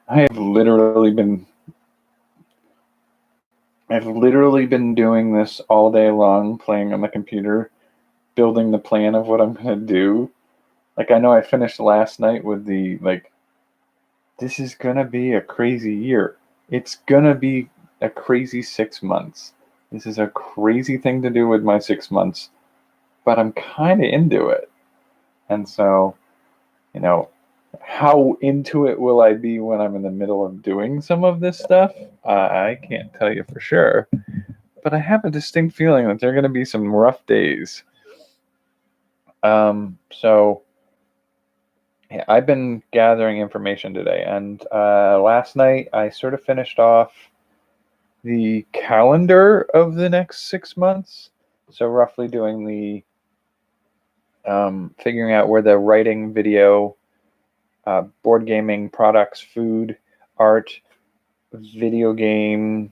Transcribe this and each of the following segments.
I've literally been doing this all day long, playing on the computer, building the plan of what I'm going to do. Like, I know I finished last night with this is going to be a crazy year. It's going to be a crazy 6 months. This is a crazy thing to do with my 6 months, but I'm kind of into it. And so, how into it will I be when I'm in the middle of doing some of this stuff? I can't tell you for sure, but I have a distinct feeling that there are going to be some rough days. So yeah, I've been gathering information today, and last night I sort of finished off the calendar of the next 6 months. So roughly doing the figuring out where the writing, video, board gaming, products, food, art, video game,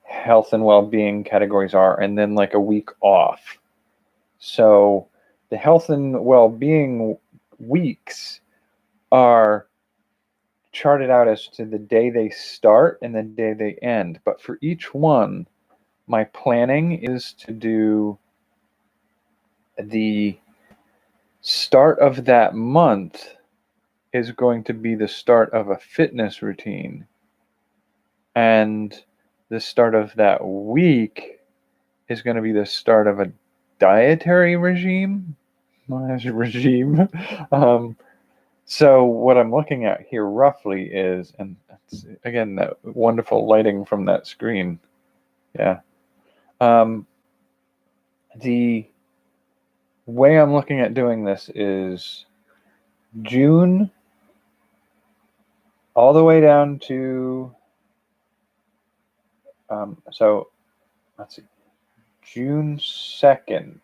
health and well-being categories are, and then like a week off. So the health and well-being weeks are charted out as to the day they start and the day they end. But for each one, my planning is to do the start of that month is going to be the start of a fitness routine. And the start of that week is going to be the start of a dietary regime. So what I'm looking at here roughly is, and again, that wonderful lighting from that screen. Yeah. The way I'm looking at doing this is June all the way down to, so let's see, June 2nd.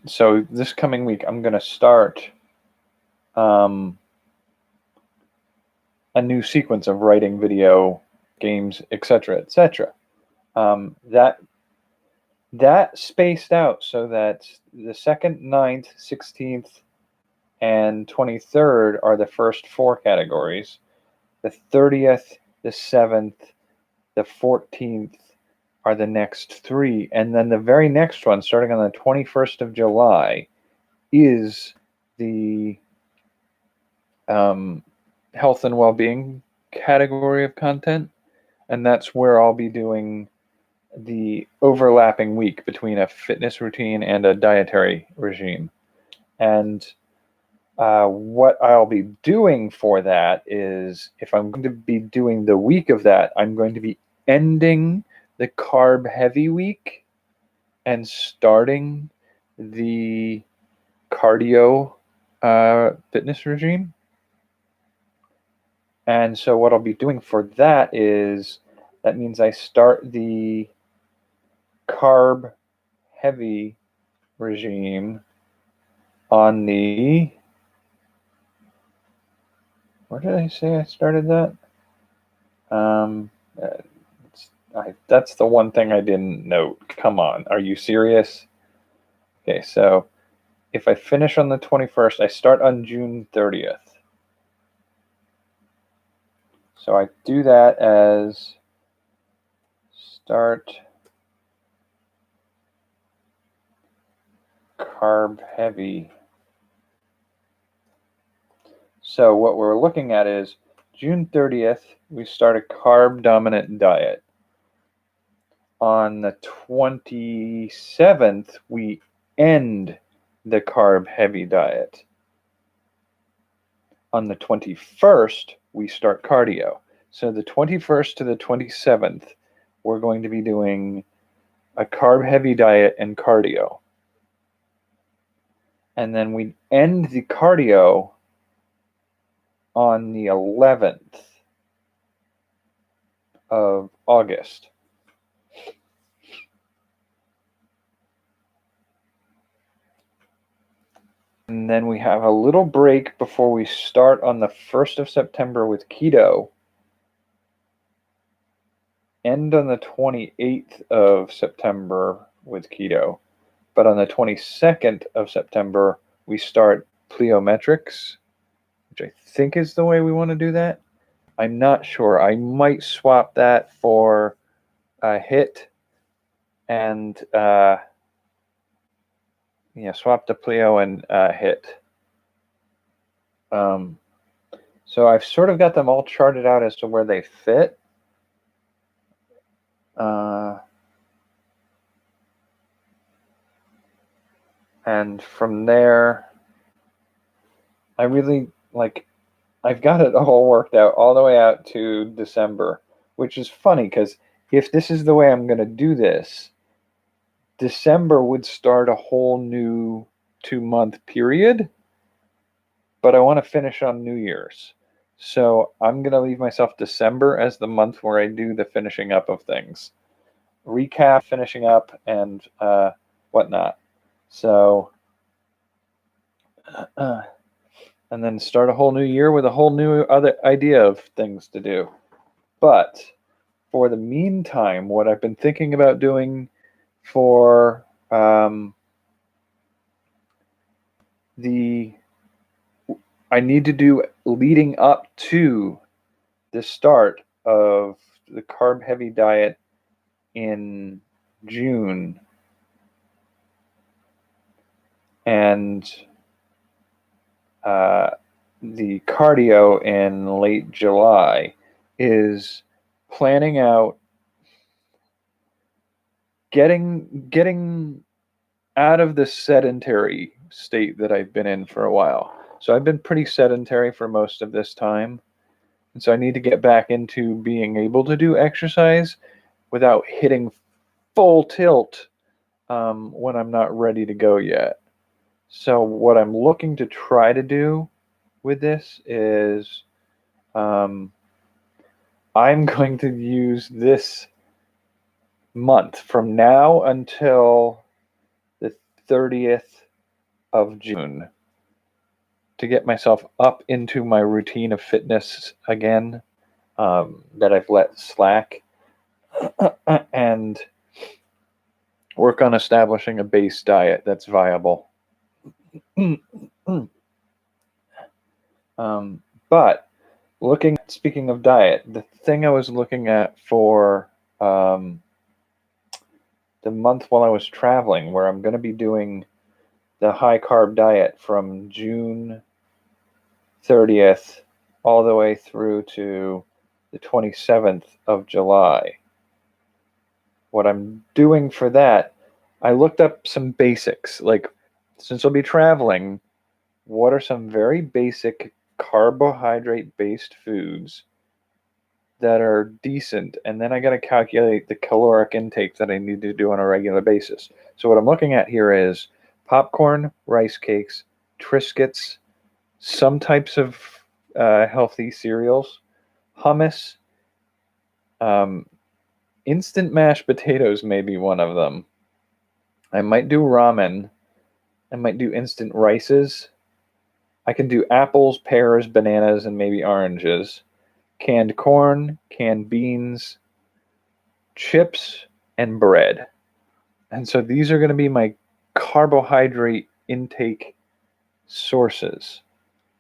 So this coming week, I'm going to start a new sequence of writing, video, games, etc., etc. That spaced out so that the 2nd, 9th, 16th, and 23rd are the first 4 categories. The 30th, the 7th, the 14th are the next 3. And then the very next one, starting on the 21st of July, is the health and well-being category of content. And that's where I'll be doing the overlapping week between a fitness routine and a dietary regime. And what I'll be doing for that is, if I'm going to be doing the week of that, I'm going to be ending the carb heavy week and starting the cardio fitness regime. And so what I'll be doing for that means I start the carb heavy regime on the, where did I say I started that? That's the one thing I didn't note. Come on, are you serious? Okay, so if I finish on the 21st, I start on June 30th. So I do that as start carb heavy. So what we're looking at is June 30th, we start a carb dominant diet. On the 27th, we end the carb heavy diet. On the 21st, we start cardio. So the 21st to the 27th, we're going to be doing a carb heavy diet and cardio. And then we end the cardio on the 11th of August. And then we have a little break before we start on the 1st of September with keto. end on the 28th of September with keto, but on the 22nd of September, we start plyometrics, which I think is the way we want to do that. I'm not sure. I might swap that for a HIIT and swap the plyo and HIIT. So I've sort of got them all charted out as to where they fit. And from there, I really I've got it all worked out all the way out to December, which is funny because if this is the way I'm going to do this, December would start a whole new 2-month period, but I want to finish on New Year's. So I'm going to leave myself December as the month where I do the finishing up of things. Recap, finishing up, and whatnot. So, and then start a whole new year with a whole new other idea of things to do. But for the meantime, what I've been thinking about doing for I need to do leading up to the start of the carb-heavy diet in June and the cardio in late July is planning out getting out of the sedentary state that I've been in for a while. So I've been pretty sedentary for most of this time. And so I need to get back into being able to do exercise without hitting full tilt when I'm not ready to go yet. So what I'm looking to try to do with this is I'm going to use this month from now until the 30th of June to get myself up into my routine of fitness again that I've let slack and work on establishing a base diet that's viable. But speaking of diet, the thing I was looking at for the month while I was traveling, where I'm going to be doing the high carb diet from June 30th all the way through to the 27th of July. What I'm doing for that, I looked up some basics. Like, since I'll be traveling, what are some very basic carbohydrate-based foods that are decent? And then I got to calculate the caloric intake that I need to do on a regular basis. So what I'm looking at here is popcorn, rice cakes, Triscuits, some types of healthy cereals, hummus, instant mashed potatoes may be one of them. I might do ramen. I might do instant rices. I can do apples, pears, bananas, and maybe oranges. Canned corn, canned beans, chips, and bread. And so these are going to be my carbohydrate intake sources.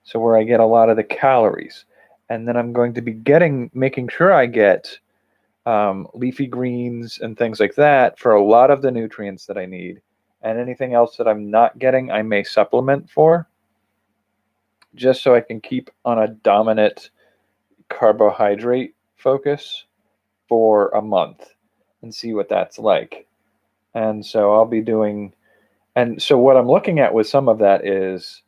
So where I get a lot of the calories. And then I'm going to be making sure I get leafy greens and things like that for a lot of the nutrients that I need. And anything else that I'm not getting, I may supplement for, just so I can keep on a dominant carbohydrate focus for a month and see what that's like. And so I'll be doing, and so what I'm looking at with some of that is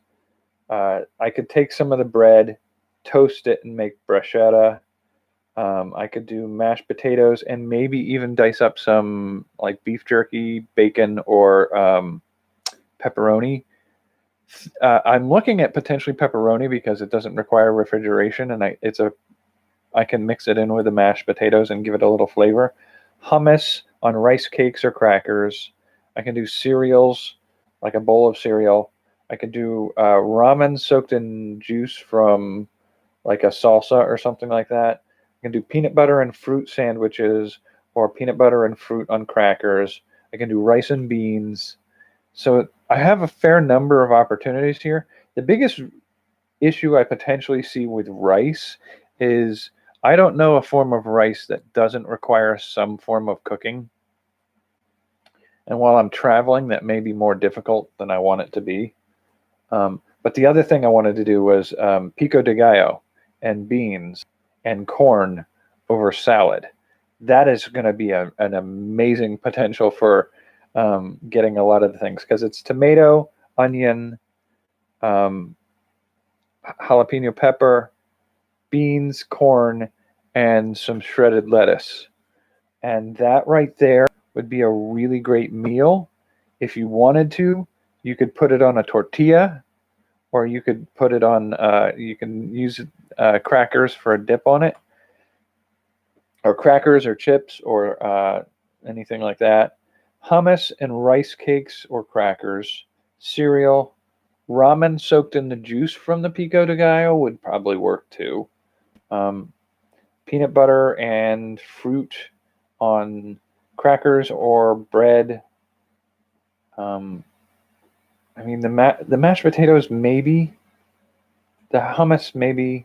I could take some of the bread, toast it, and make bruschetta. I could do mashed potatoes and maybe even dice up some like beef jerky, bacon, or pepperoni. I'm looking at potentially pepperoni because it doesn't require refrigeration, and I can mix it in with the mashed potatoes and give it a little flavor. Hummus on rice cakes or crackers. I can do cereals, like a bowl of cereal. I could do ramen soaked in juice from like a salsa or something like that. I can do peanut butter and fruit sandwiches or peanut butter and fruit on crackers. I can do rice and beans. So I have a fair number of opportunities here. The biggest issue I potentially see with rice is I don't know a form of rice that doesn't require some form of cooking. And while I'm traveling, that may be more difficult than I want it to be. But the other thing I wanted to do was pico de gallo and beans and corn over salad. That is going to be an amazing potential for getting a lot of the things because it's tomato, onion, um, jalapeno pepper, beans, corn, and some shredded lettuce. And that right there would be a really great meal. If you wanted to, you could put it on a tortilla, or you could put it on, you can use crackers for a dip on it, or crackers or chips or anything like that. Hummus and rice cakes or crackers, cereal, ramen soaked in the juice from the pico de gallo would probably work too. Um, Peanut butter and fruit on crackers or bread. Um, I mean, the mashed potatoes maybe, the hummus maybe,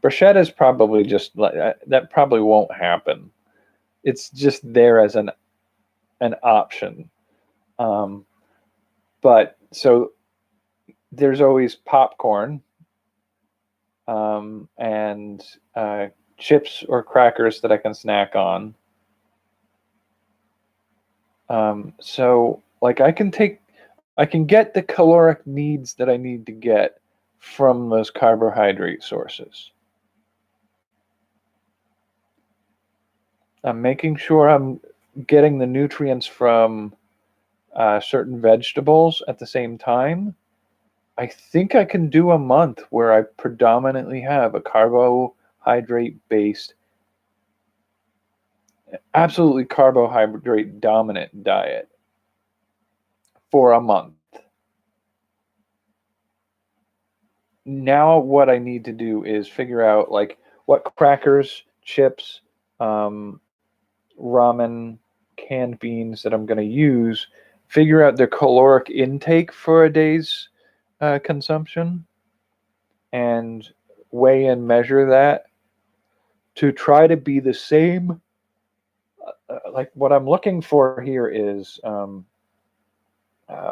bruschetta is probably just like that. Probably won't happen. It's just there as an option. Um, but so there's always popcorn and chips or crackers that I can snack on. So like I can get the caloric needs that I need to get from those carbohydrate sources. I'm making sure I'm getting the nutrients from certain vegetables at the same time. I think I can do a month where I predominantly have a carbohydrate based, absolutely carbohydrate dominant diet for a month. Now what I need to do is figure out like what crackers, chips, ramen, canned beans that I'm going to use, figure out their caloric intake for a day's consumption, and weigh and measure that to try to be the same. Like what I'm looking for here is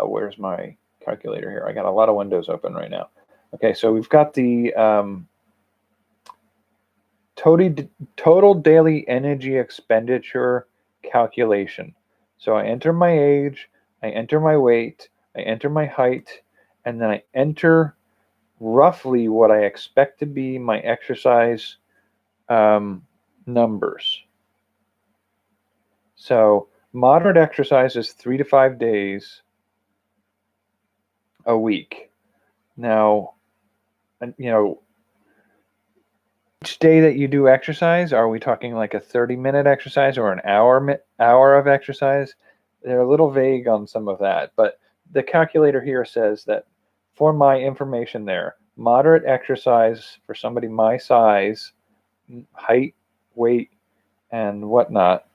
where's my calculator here? I got a lot of windows open right now. Okay, so we've got the total daily energy expenditure calculation. So I enter my age, I enter my weight, I enter my height, and then I enter roughly what I expect to be my exercise numbers. So moderate exercise is 3 to 5 days a week. Now, each day that you do exercise, are we talking like a 30-minute exercise or an hour of exercise? They're a little vague on some of that, but the calculator here says that for my information there, moderate exercise for somebody my size, height, weight, and whatnot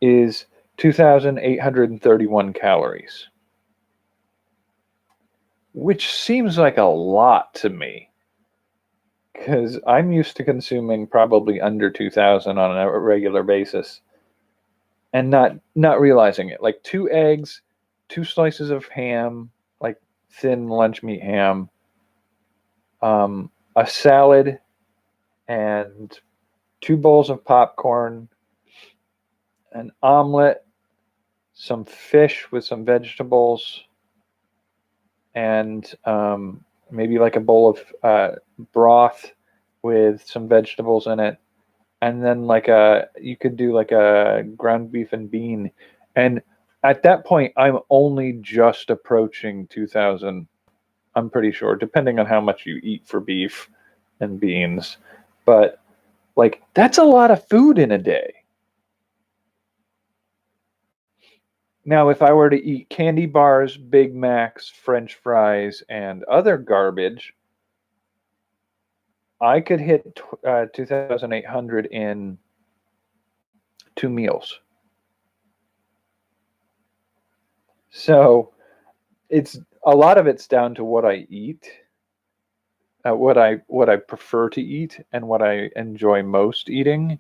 is 2,831 calories, which seems like a lot to me. Because I'm used to consuming probably under 2,000 on a regular basis and not realizing it. Like 2 eggs, 2 slices of ham, like thin lunch meat ham, a salad, and 2 bowls of popcorn, an omelet, some fish with some vegetables, and maybe like a bowl of broth with some vegetables in it, and then you could do like a ground beef and bean, and at that point I'm only just approaching 2,000. I'm pretty sure, depending on how much you eat for beef and beans, but like that's a lot of food in a day. Now, if I were to eat candy bars, Big Macs, French fries, and other garbage, I could hit 2,800 in 2 meals. So it's a lot of it's down to what I eat, what I prefer to eat, and what I enjoy most eating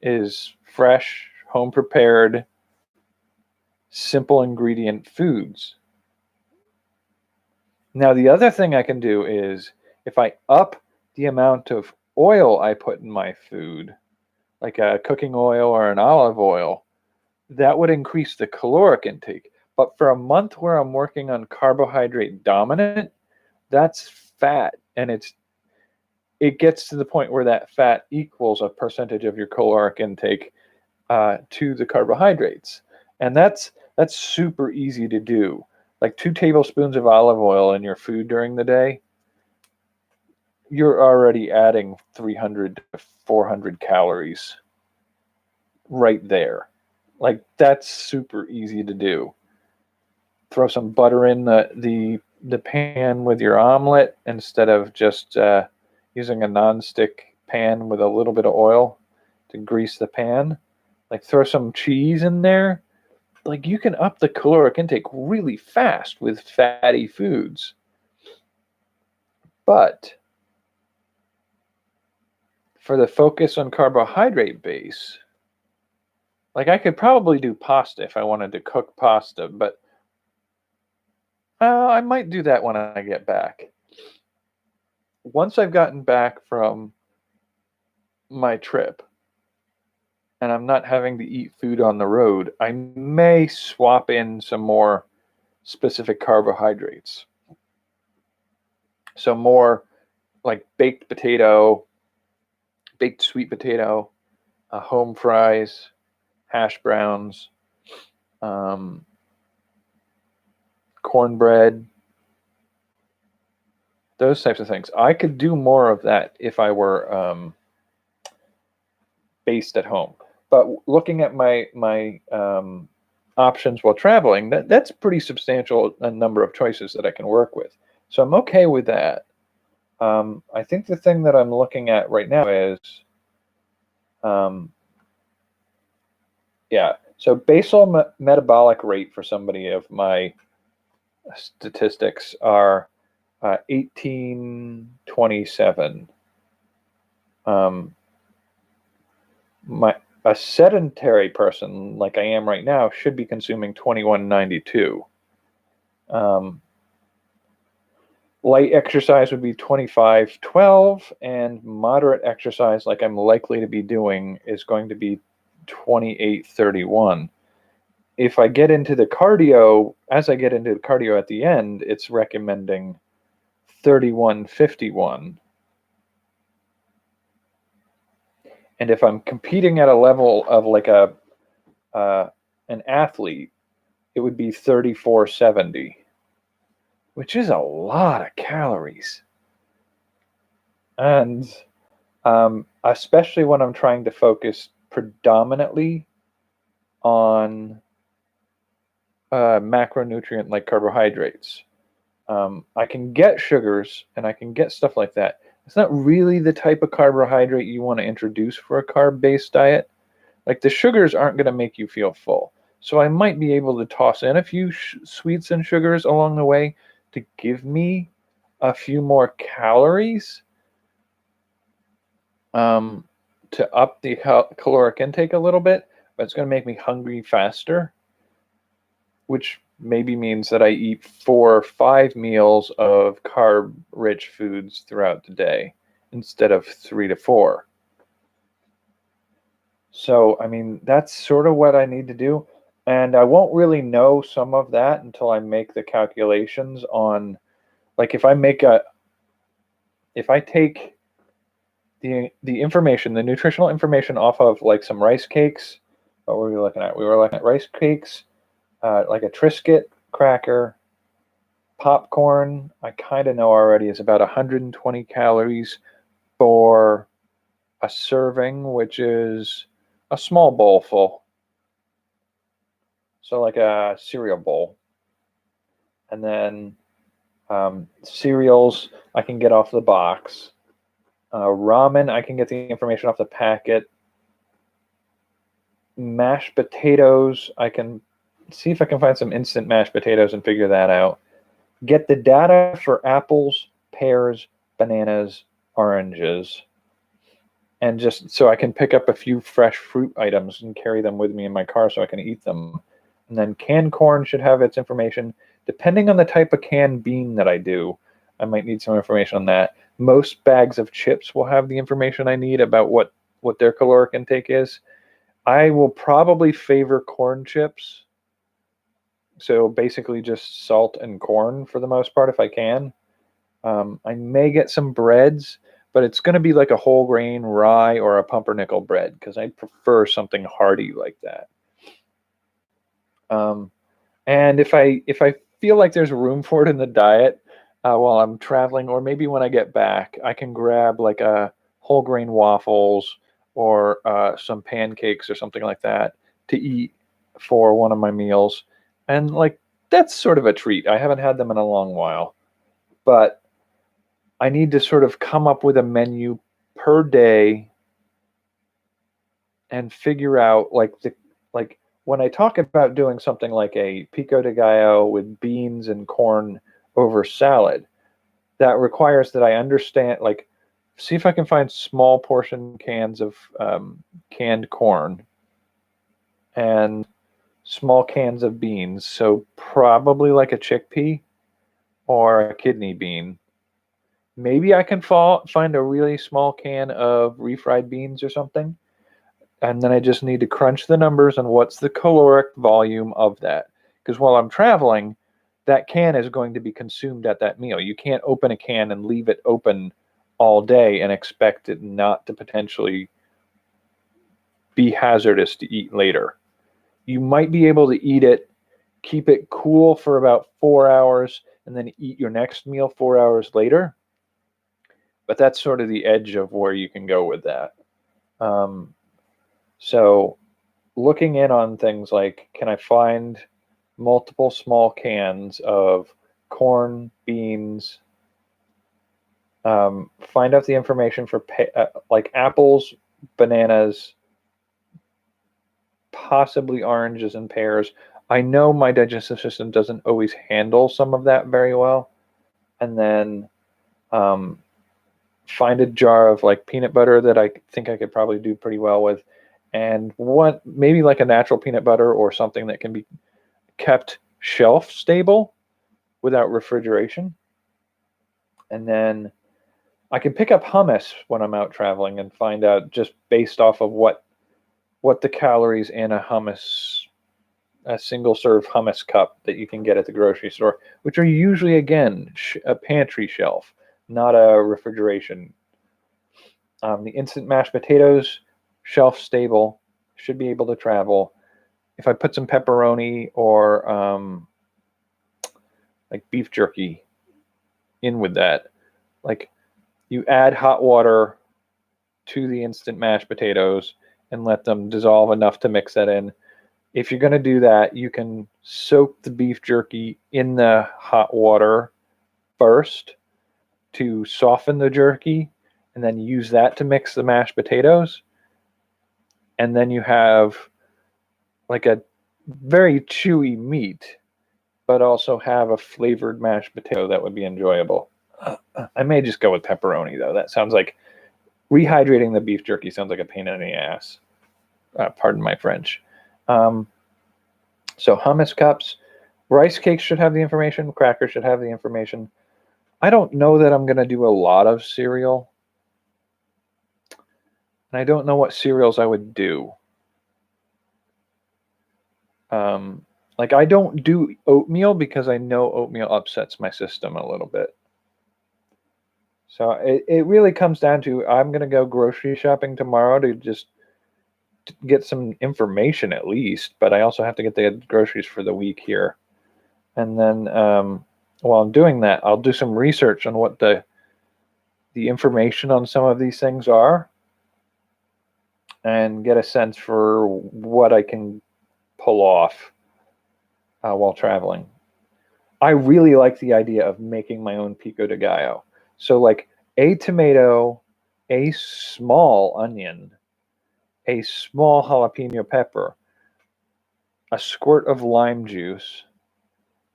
is fresh, home prepared, simple ingredient foods. Now, the other thing I can do is if I up the amount of oil I put in my food, like a cooking oil or an olive oil, that would increase the caloric intake. But for a month where I'm working on carbohydrate dominant, that's fat, and it gets to the point where that fat equals a percentage of your caloric intake to the carbohydrates, and that's super easy to do. Like 2 tablespoons of olive oil in your food during the day, you're already adding 300 to 400 calories right there. Like that's super easy to do. Throw some butter in the pan with your omelet instead of just using a non-stick pan with a little bit of oil to grease the pan. Like throw some cheese in there. Like you can up the caloric intake really fast with fatty foods. But for the focus on carbohydrate base, like I could probably do pasta if I wanted to cook pasta, but I might do that when I get back. Once I've gotten back from my trip and I'm not having to eat food on the road, I may swap in some more specific carbohydrates. So more like baked potato, baked sweet potato, home fries, hash browns, um, cornbread, those types of things. I could do more of that if I were based at home. But looking at my options while traveling, that's pretty substantial a number of choices that I can work with. So I'm okay with that. I think the thing that I'm looking at right now is, yeah. So basal metabolic rate for somebody of my statistics are 1827. Um, a sedentary person like I am right now should be consuming 2192. Light exercise would be 2512, and moderate exercise like I'm likely to be doing is going to be 2831. If I get into the cardio, as I get into the cardio at the end, it's recommending 3151. And if I'm competing at a level of like an athlete, it would be 3470, which is a lot of calories. And especially when I'm trying to focus predominantly on macronutrient like carbohydrates. I can get sugars and I can get stuff like that. It's not really the type of carbohydrate you want to introduce for a carb-based diet. Like the sugars aren't going to make you feel full. So I might be able to toss in a few sweets and sugars along the way to give me a few more calories, to up the caloric intake a little bit, but it's going to make me hungry faster, which maybe means that I eat 4 or 5 meals of carb-rich foods throughout the day instead of 3 to 4. So, I mean, that's sort of what I need to do. And I won't really know some of that until I make the calculations on, like, if I take the information, the nutritional information off of like some rice cakes. What were we looking at? We were looking at rice cakes, like a Triscuit cracker, popcorn. I kind of know already is about 120 calories for a serving, which is a small bowl full. So like a cereal bowl. And then cereals I can get off the box. Ramen, I can get the information off the packet. Mashed potatoes, I can see if I can find some instant mashed potatoes and figure that out. Get the data for apples, pears, bananas, oranges, and just so I can pick up a few fresh fruit items and carry them with me in my car so I can eat them. And then canned corn should have its information. Depending on the type of canned bean that I do, I might need some information on that. Most bags of chips will have the information I need about what their caloric intake is. I will probably favor corn chips. So basically just salt and corn for the most part if I can. I may get some breads, but it's going to be like a whole grain rye or a pumpernickel bread because I prefer something hearty like that. And if I feel like there's room for it in the diet while I'm traveling, or maybe when I get back, I can grab like a whole grain waffles or some pancakes or something like that to eat for one of my meals. And like that's sort of a treat. I haven't had them in a long while, but I need to sort of come up with a menu per day and figure out like when I talk about doing something like a pico de gallo with beans and corn over salad, that requires that I understand like see if I can find small portion cans of canned corn and small cans of beans. So probably like a chickpea or a kidney bean. Maybe I can find a really small can of refried beans or something. And then I just need to crunch the numbers on what's the caloric volume of that. Because while I'm traveling, that can is going to be consumed at that meal. You can't open a can and leave it open all day and expect it not to potentially be hazardous to eat later. You might be able to eat it, keep it cool for about 4 hours, and then eat your next meal 4 hours later. But that's sort of the edge of where you can go with that. So looking in on things like, can I find multiple small cans of corn, beans, find out the information for like apples, bananas, possibly oranges and pears. I know my digestive system doesn't always handle some of that very well. And then find a jar of like peanut butter that I think I could probably do pretty well with. And maybe like a natural peanut butter or something that can be kept shelf stable without refrigeration. And then I can pick up hummus when I'm out traveling and find out just based off of what the calories in a single serve hummus cup that you can get at the grocery store, which are usually again a pantry shelf, not a refrigeration. The instant mashed potatoes, shelf stable, should be able to travel. If I put some pepperoni or like beef jerky in with that, like you add hot water to the instant mashed potatoes and let them dissolve enough to mix that in. If you're going to do that, you can soak the beef jerky in the hot water first to soften the jerky and then use that to mix the mashed potatoes. And then you have like a very chewy meat, but also have a flavored mashed potato that would be enjoyable. I may just go with pepperoni though. That sounds like rehydrating the beef jerky sounds like a pain in the ass. Pardon my French. So hummus cups, rice cakes should have the information. Crackers should have the information. I don't know that I'm going to do a lot of cereal. And I don't know what cereals I would do. Like I don't do oatmeal because I know oatmeal upsets my system a little bit. So it really comes down to I'm going to go grocery shopping tomorrow to just get some information at least, but I also have to get the groceries for the week here. And then while I'm doing that, I'll do some research on what the information on some of these things are and get a sense for what I can pull off while traveling. I really like the idea of making my own pico de gallo. So like a tomato, a small onion, a small jalapeno pepper, a squirt of lime juice,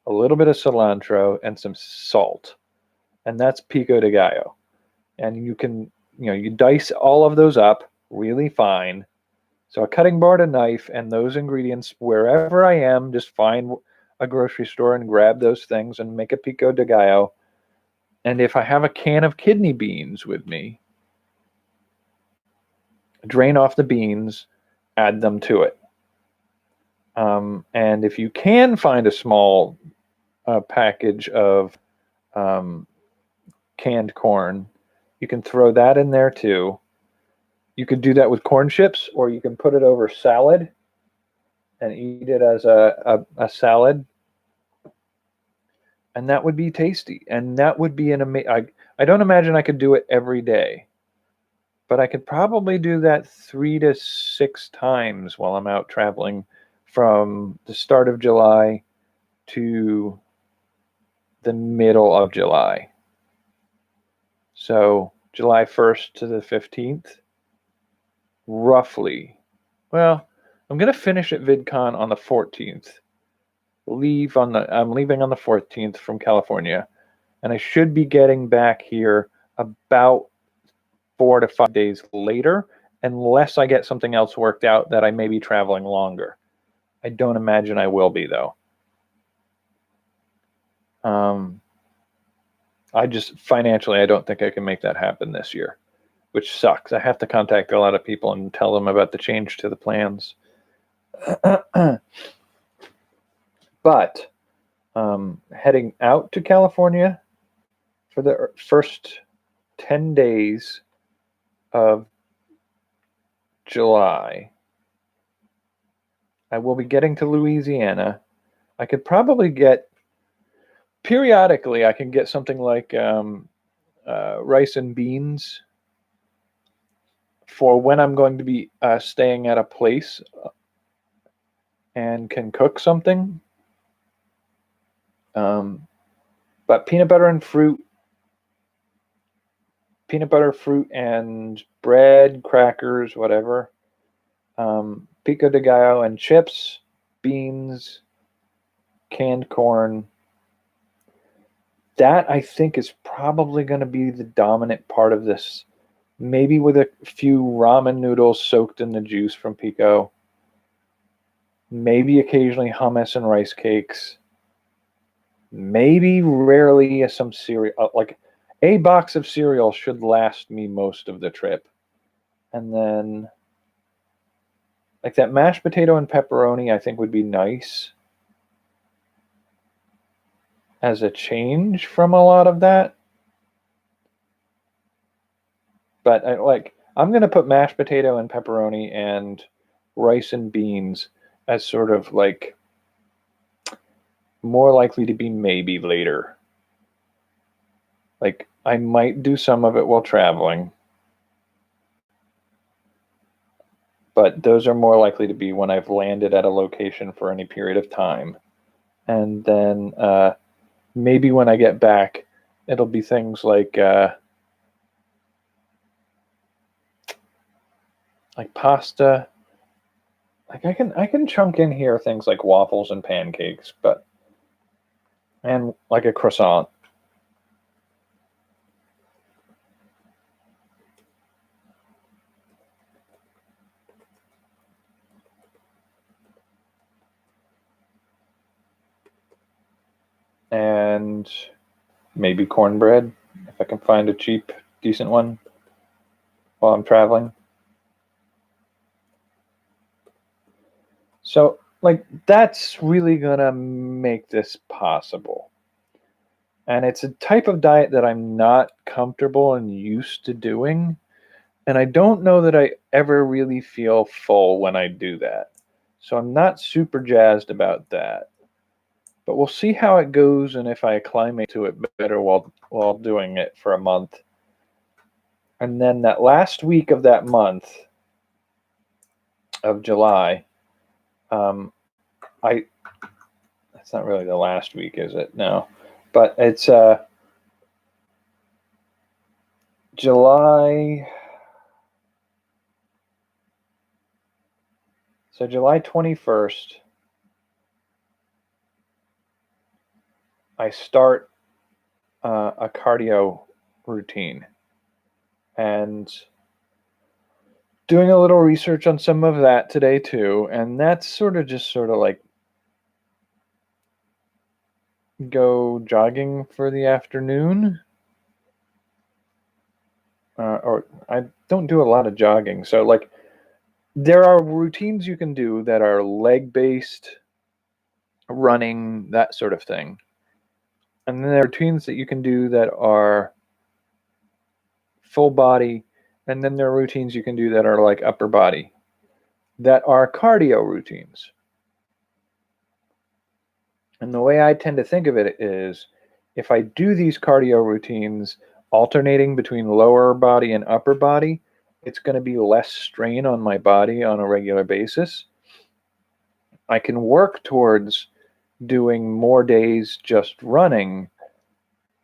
a little bit of cilantro, and some salt. And that's pico de gallo. And you dice all of those up really fine. So a cutting board, a knife, and those ingredients wherever I am, just find a grocery store and grab those things and make a pico de gallo. And if I have a can of kidney beans with me, drain off the beans, add them to it. And if you can find a small package of canned corn, you can throw that in there too. You could do that with corn chips, or you can put it over salad and eat it as a salad. And that would be tasty. And that would be an amazing. I don't imagine I could do it every day, but I could probably do that 3 to 6 times while I'm out traveling from the start of July to the middle of July. So July 1st to the 15th, roughly. Well, I'm going to finish at VidCon on the 14th. I'm leaving on the 14th from California, and I should be getting back here about 4 to 5 days later, unless I get something else worked out that I may be traveling longer. I don't imagine I will be, though. I just financially, I don't think I can make that happen this year, which sucks. I have to contact a lot of people and tell them about the change to the plans. But heading out to California for the first 10 days of July, I will be getting to Louisiana. I could probably periodically, I can get something like rice and beans for when I'm going to be staying at a place and can cook something. But peanut butter, fruit and bread, crackers, whatever. Pico de gallo and chips, beans, canned corn. That, I think, is probably going to be the dominant part of this. Maybe with a few ramen noodles soaked in the juice from pico. Maybe occasionally hummus and rice cakes. Maybe rarely some cereal. Like a box of cereal should last me most of the trip. And then like that mashed potato and pepperoni, I think would be nice as a change from a lot of that. But I'm going to put mashed potato and pepperoni and rice and beans as sort of like more likely to be maybe later. Like I might do some of it while traveling, but those are more likely to be when I've landed at a location for any period of time. And then maybe when I get back, it'll be things like pasta. Like I can chunk in here things like waffles and pancakes, and like a croissant. And maybe cornbread, if I can find a cheap, decent one while I'm traveling. So, like, that's really gonna make this possible. And it's a type of diet that I'm not comfortable and used to doing. And I don't know that I ever really feel full when I do that. So I'm not super jazzed about that. But we'll see how it goes and if I acclimate to it better while doing it for a month. And then that last week of that month of July, that's not really the last week, is it? No. But it's July So July 21st, I start a cardio routine, and doing a little research on some of that today too. And that's sort of like go jogging for the afternoon. Or I don't do a lot of jogging. So like there are routines you can do that are leg based, running, that sort of thing. And then there are routines that you can do that are full body. And then there are routines you can do that are like upper body, that are cardio routines. And the way I tend to think of it is if I do these cardio routines alternating between lower body and upper body, it's going to be less strain on my body on a regular basis. I can work towards doing more days just running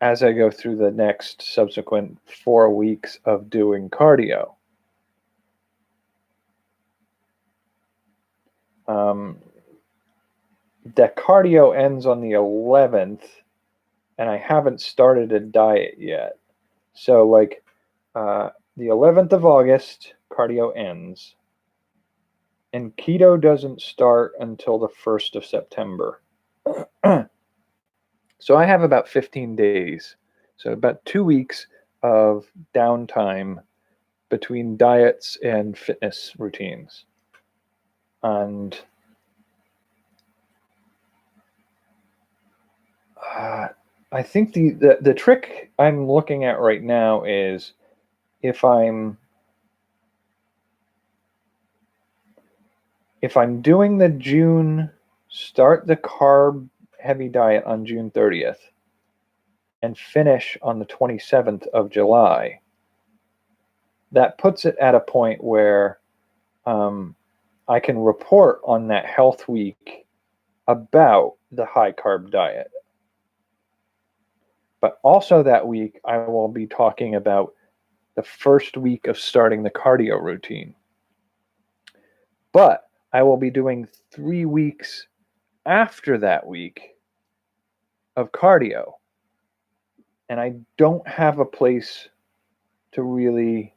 as I go through the next subsequent 4 weeks of doing cardio. The cardio ends on the 11th, and I haven't started a diet yet. So, like, the 11th of August, cardio ends, and keto doesn't start until the 1st of September. So I have about 15 days. So about 2 weeks of downtime between diets and fitness routines. And I think the trick I'm looking at right now is if I'm doing the June, start the carb heavy diet on June 30th and finish on the 27th of July, that puts it at a point where I can report on that health week about the high carb diet. But also that week, I will be talking about the first week of starting the cardio routine. But I will be doing 3 weeks after that week of cardio. And I don't have a place to really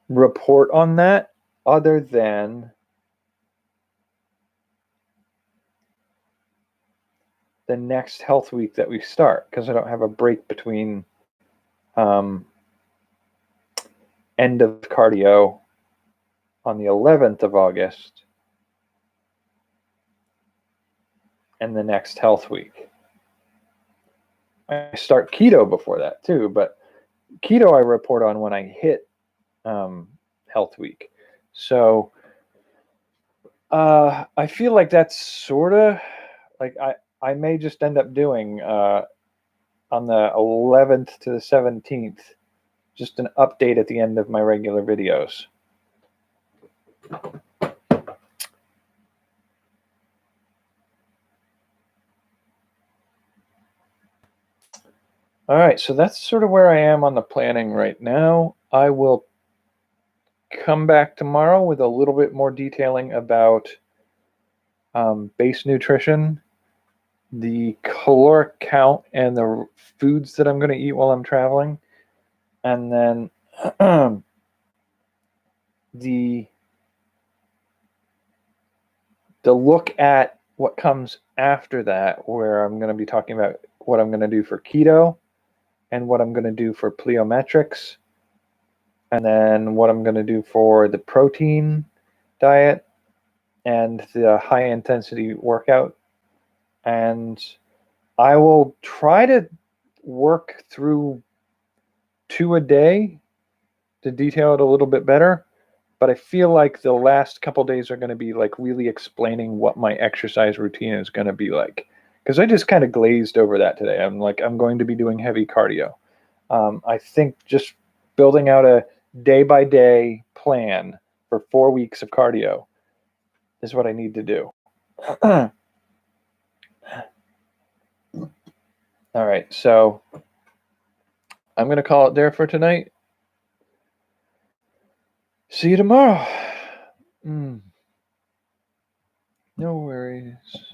report on that other than the next health week that we start, because I don't have a break between end of cardio on the 11th of August and the next health week. I start keto before that too, but keto I report on when I hit health week. So I feel like that's sort of like I may just end up doing on the 11th to the 17th, just an update at the end of my regular videos. All right, so that's sort of where I am on the planning right now. I will come back tomorrow with a little bit more detailing about base nutrition, the caloric count, and the foods that I'm going to eat while I'm traveling, and then the look at what comes after that, where I'm going to be talking about what I'm going to do for keto and what I'm going to do for plyometrics, and then what I'm going to do for the protein diet and the high intensity workout. And I will try to work through 2 a day to detail it a little bit better. But I feel like the last couple days are going to be like really explaining what my exercise routine is going to be like. Because I just kind of glazed over that today. I'm like, I'm going to be doing heavy cardio. I think just building out a day-by-day plan for 4 weeks of cardio is what I need to do. All right, so I'm going to call it there for tonight. See you tomorrow. No worries.